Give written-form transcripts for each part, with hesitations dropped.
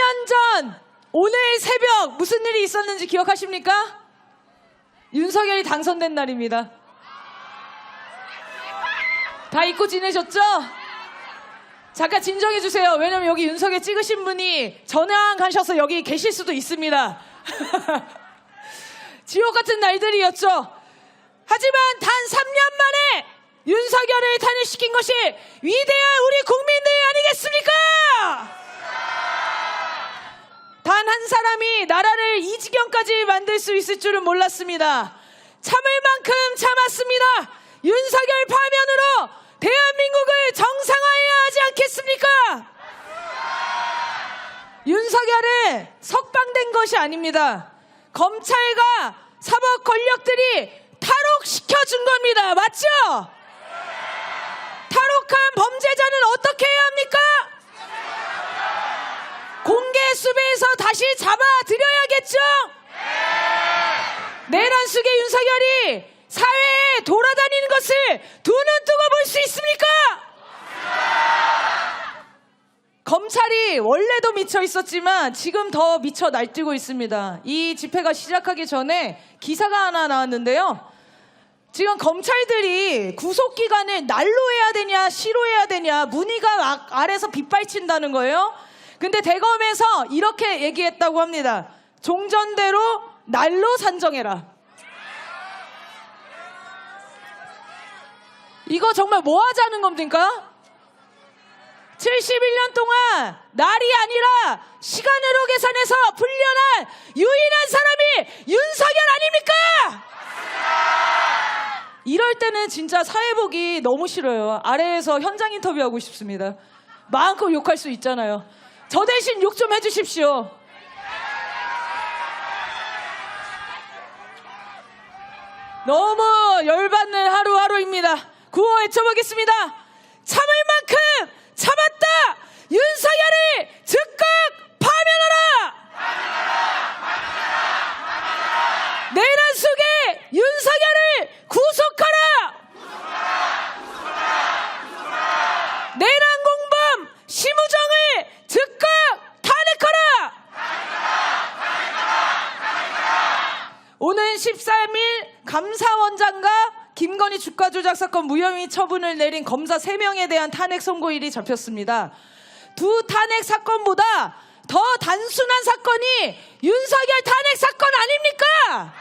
3년 전 오늘 새벽 무슨 일이 있었는지 기억하십니까? 윤석열이 당선된 날입니다. 다 잊고 지내셨죠? 잠깐 진정해 주세요. 왜냐면 여기 윤석열 찍으신 분이 전향 가셔서 여기 계실 수도 있습니다. 지옥 같은 날들이었죠. 하지만 단 3년 만에 윤석열을 탄핵시킨 것이 위대한 우리 국민들 아니겠습니까? 단 한 사람이 나라를 이 지경까지 만들 수 있을 줄은 몰랐습니다. 참을 만큼 참았습니다. 윤석열 파면으로 대한민국을 정상화해야 하지 않겠습니까? 윤석열은 석방된 것이 아닙니다. 검찰과 사법 권력들이 탈옥시켜준 겁니다. 맞죠? 탈옥한 범죄자는 어떻게 해야 합니까? 공개 수배해서 다시 잡아들여야겠죠? 내란 속의 윤석열이 사회에 돌아다니는 것을 두 눈 뜨고 볼 수 있습니까? 검찰이 원래도 미쳐 있었지만 지금 더 미쳐 날뛰고 있습니다. 이 집회가 시작하기 전에 기사가 하나 나왔는데요. 지금 검찰들이 구속기간을 날로 해야 되냐 시로 해야 되냐 문의가 아래서 빗발친다는 거예요. 근데 대검에서 이렇게 얘기했다고 합니다. 종전대로 날로 산정해라. 이거 정말 뭐 하자는 겁니까? 71년 동안 날이 아니라 시간으로 계산해서 풀려난 유일한 사람이 윤석열 아닙니까? 이럴 때는 진짜 사회복이 너무 싫어요. 아래에서 현장 인터뷰하고 싶습니다. 마음껏 욕할 수 있잖아요. 저 대신 욕 좀 해주십시오. 너무 열받는 하루하루입니다. 구호 외쳐보겠습니다. 참을 만큼 참았다. 윤석열을 즉각 파면하라. 내란 속에 윤석열을 구속하라. 내란 공범 심우정을 즉각 탄핵하라. 오는 13일 감사원장과 김건희 주가 조작 사건 무혐의 처분을 내린 검사 3명에 대한 탄핵 선고일이 잡혔습니다. 두 탄핵 사건보다 더 단순한 사건이 윤석열 탄핵 사건 아닙니까?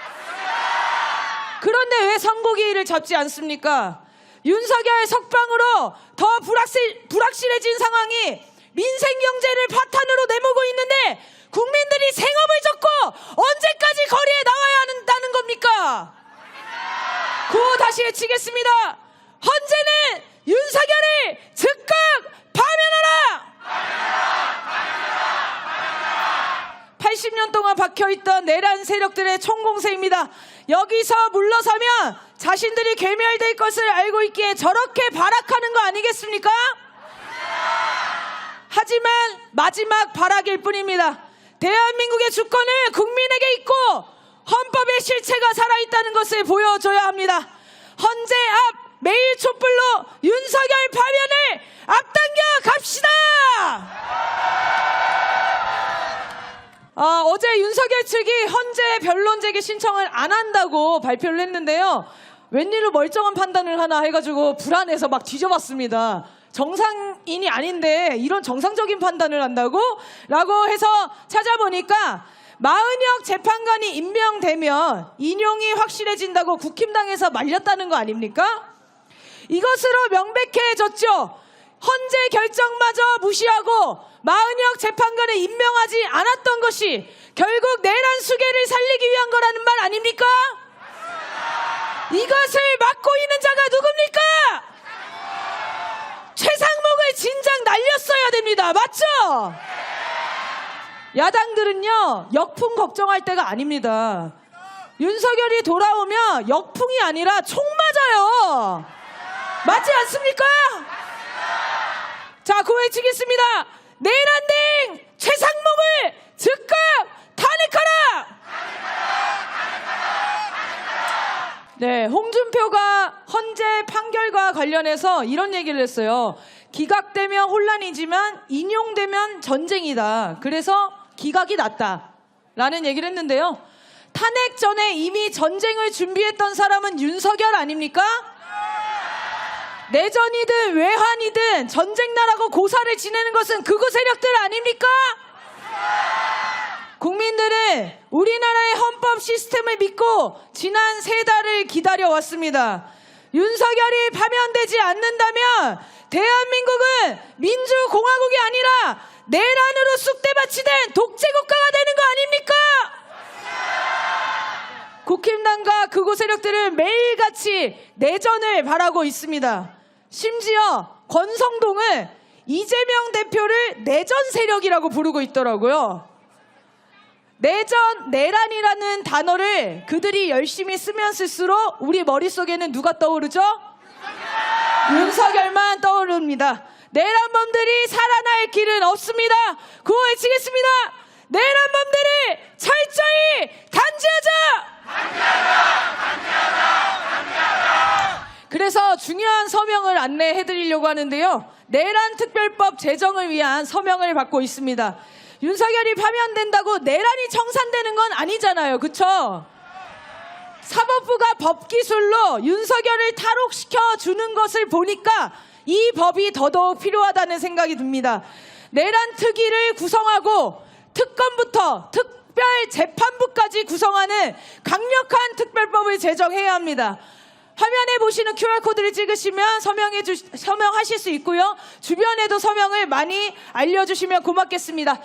그런데 왜 선고기일을 잡지 않습니까? 윤석열 석방으로 더 불확실해진 상황이 민생 경제를 파탄으로 내몰고 있는데 국민들이 생업을 접고 언제까지 거리에 나와야 한다는 겁니까? 구호 다시 외치겠습니다. 헌재는 윤석열을 즉각 파면하라. 80년 동안 박혀있던 내란 세력들의 총공세입니다. 여기서 물러서면 자신들이 괴멸될 것을 알고 있기에 저렇게 발악하는 거 아니겠습니까? 하지만 마지막 발악일 뿐입니다. 대한민국의 주권은 국민에게 있고 헌법의 실체가 살아있다는 것을 보여줘야 합니다. 헌재 앞 매일 촛불로 윤석열 파면을 앞당겨 갑시다. 어제 윤석열 측이 헌재 변론 제기 신청을 안 한다고 발표를 했는데요. 웬일로 멀쩡한 판단을 하나 해가지고 불안해서 막 뒤져봤습니다. 정상인이 아닌데 이런 정상적인 판단을 한다고? 라고 해서 찾아보니까 마은혁 재판관이 임명되면 인용이 확실해진다고 국힘당에서 말렸다는 거 아닙니까? 이것으로 명백해졌죠. 헌재 결정마저 무시하고 마은혁 재판관을 임명하지 않았던 것이 결국 내란 수계를 살리기 위한 거라는 말 아닙니까? 이것을 막고 있는 자가 누굽니까? 최상목을 진작 날렸어야 됩니다. 맞죠? 야당들은요 역풍 걱정할 때가 아닙니다. 윤석열이 돌아오면 역풍이 아니라 총 맞아요. 맞지 않습니까? 자, 구호 외치겠습니다. 내란댕 최상목을 즉각 탄핵하라. 네, 홍준표가 헌재 판결과 관련해서 이런 얘기를 했어요. 기각되면 혼란이지만 인용되면 전쟁이다. 그래서 기각이 낫다라는 얘기를 했는데요. 탄핵 전에 이미 전쟁을 준비했던 사람은 윤석열 아닙니까? 내전이든 외환이든 전쟁 나라고 고사를 지내는 것은 극우 세력들 아닙니까? 국민들은 우리나라의 헌법 시스템을 믿고 지난 3달을 기다려왔습니다. 윤석열이 파면되지 않는다면 대한민국은 민주공화국이 아니라 내란으로 쑥대밭이 된 독재국가가 되는 거 아닙니까? 국힘당과 극우 세력들은 매일같이 내전을 바라고 있습니다. 심지어 권성동은 이재명 대표를 내전 세력이라고 부르고 있더라고요. 내전, 내란이라는 단어를 그들이 열심히 쓰면 쓸수록 우리 머릿속에는 누가 떠오르죠? 윤석열만 떠오릅니다. 내란범들이 살아날 길은 없습니다. 구호 외치겠습니다. 내란범들을 철저히 단죄하자! 그래서 중요한 서명을 안내해드리려고 하는데요. 내란특별법 제정을 위한 서명을 받고 있습니다. 윤석열이 파면된다고 내란이 청산되는 건 아니잖아요. 그쵸? 사법부가 법기술로 윤석열을 탈옥시켜 주는 것을 보니까 이 법이 더더욱 필요하다는 생각이 듭니다. 내란 특위를 구성하고 특검부터 특별재판부까지 구성하는 강력한 특별법을 제정해야 합니다. 화면에 보시는 QR코드를 찍으시면 서명하실 수 있고요. 주변에도 서명을 많이 알려주시면 고맙겠습니다.